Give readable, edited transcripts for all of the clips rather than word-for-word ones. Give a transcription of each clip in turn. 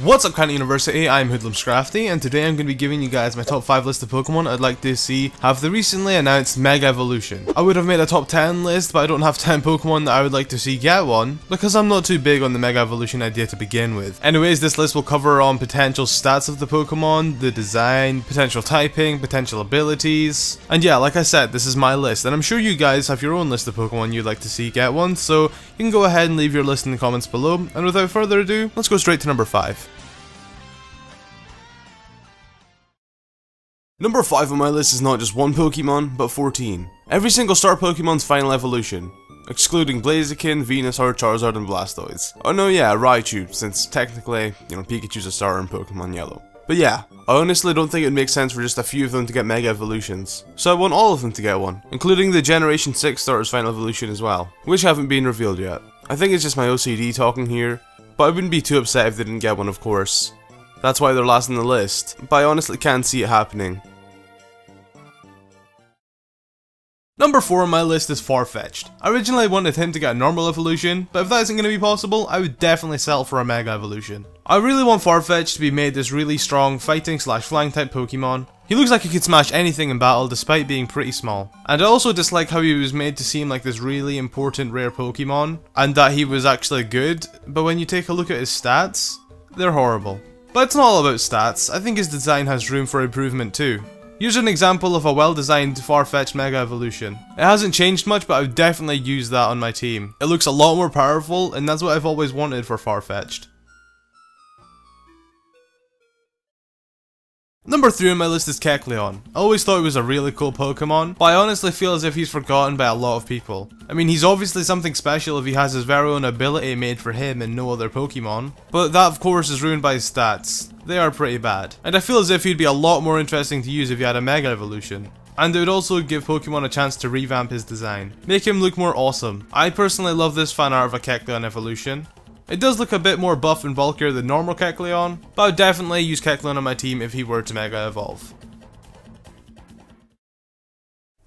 What's up, Canton University? I'm HoodlumScrafty, and today I'm going to be giving you guys my top 5 list of Pokemon I'd like to see have the recently announced Mega Evolution. I would have made a top 10 list, but I don't have 10 Pokemon that I would like to see get one, because I'm not too big on the Mega Evolution idea to begin with. Anyways, this list will cover on potential stats of the Pokemon, the design, potential typing, potential abilities, and yeah, like I said, this is my list, and I'm sure you guys have your own list of Pokemon you'd like to see get one, so you can go ahead and leave your list in the comments below, and without further ado, let's go straight to number 5. Number 5 on my list is not just one Pokemon, but 14. Every single star Pokemon's final evolution, excluding Blaziken, Venusaur, Charizard, and Blastoise. Oh no, yeah, Raichu, since technically, Pikachu's a starter in Pokemon Yellow. But yeah, I honestly don't think it makes sense for just a few of them to get Mega Evolutions, so I want all of them to get one, including the Generation 6 starter's final evolution as well, which haven't been revealed yet. I think it's just my OCD talking here, but I wouldn't be too upset if they didn't get one, of course. That's why they're last on the list, but I honestly can't see it happening. Number 4 on my list is Farfetch'd. I originally wanted him to get a normal evolution, but if that isn't going to be possible, I would definitely settle for a Mega Evolution. I really want Farfetch'd to be made this really strong fighting/flying type Pokemon. He looks like he could smash anything in battle despite being pretty small. And I also dislike how he was made to seem like this really important rare Pokemon, and that he was actually good, but when you take a look at his stats, they're horrible. But it's not all about stats, I think his design has room for improvement too. Here's an example of a well-designed Farfetch'd Mega Evolution. It hasn't changed much, but I would definitely use that on my team. It looks a lot more powerful, and that's what I've always wanted for Farfetch'd. Number 3 on my list is Kecleon. I always thought he was a really cool Pokemon, but I honestly feel as if he's forgotten by a lot of people. I mean, he's obviously something special if he has his very own ability made for him and no other Pokemon, but that of course is ruined by his stats. They are pretty bad. And I feel as if he'd be a lot more interesting to use if he had a Mega Evolution. And it would also give Pokemon a chance to revamp his design, make him look more awesome. I personally love this fan art of a Kecleon evolution. It does look a bit more buff and bulkier than normal Kecleon, but I would definitely use Kecleon on my team if he were to Mega Evolve.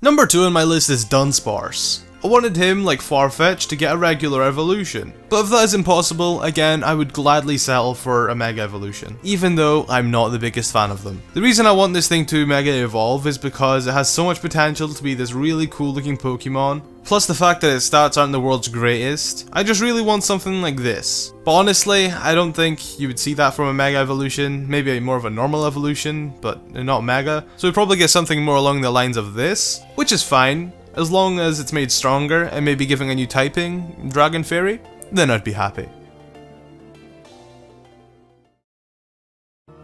Number 2 on my list is Dunsparce. I wanted him, like Farfetch'd, to get a regular evolution. But if that isn't possible, again, I would gladly settle for a Mega Evolution, even though I'm not the biggest fan of them. The reason I want this thing to Mega Evolve is because it has so much potential to be this really cool looking Pokemon, plus the fact that its stats aren't the world's greatest. I just really want something like this. But honestly, I don't think you would see that from a Mega Evolution, maybe more of a normal evolution, but not Mega. So we'd probably get something more along the lines of this, which is fine. As long as it's made stronger and maybe giving a new typing, Dragon Fairy, then I'd be happy.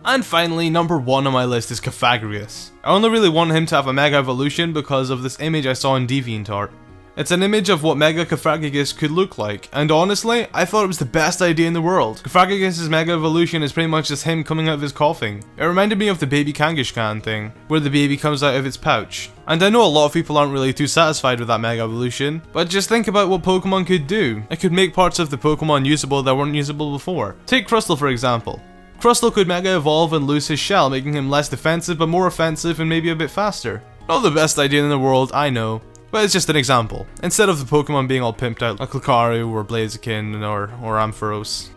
And finally, number 1 on my list is Cofagrigus. I only really want him to have a Mega Evolution because of this image I saw in DeviantArt. It's an image of what Mega Cofagrigus could look like, and honestly, I thought it was the best idea in the world. Cofagrigus' Mega Evolution is pretty much just him coming out of his coughing. It reminded me of the baby Kangaskhan thing, where the baby comes out of its pouch. And I know a lot of people aren't really too satisfied with that Mega Evolution, but just think about what Pokemon could do. It could make parts of the Pokemon usable that weren't usable before. Take Crustle for example. Crustle could Mega Evolve and lose his shell, making him less defensive but more offensive and maybe a bit faster. Not the best idea in the world, I know. But it's just an example, instead of the Pokemon being all pimped out like Lucario or Blaziken or Ampharos.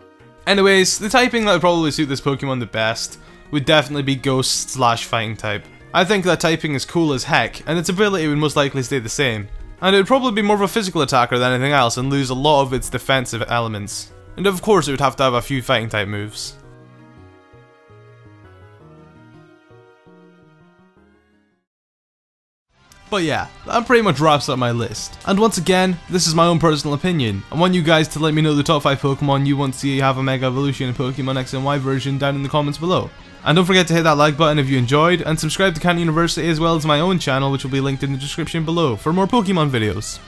Anyways, the typing that would probably suit this Pokemon the best would definitely be Ghost/Fighting type. I think that typing is cool as heck, and its ability would most likely stay the same. And it would probably be more of a physical attacker than anything else and lose a lot of its defensive elements. And of course it would have to have a few fighting type moves. But yeah, that pretty much wraps up my list. And once again, this is my own personal opinion. I want you guys to let me know the top 5 Pokemon you want to see have a Mega Evolution in Pokemon X and Y version down in the comments below. And don't forget to hit that like button if you enjoyed, and subscribe to Canton University as well as my own channel, which will be linked in the description below for more Pokemon videos.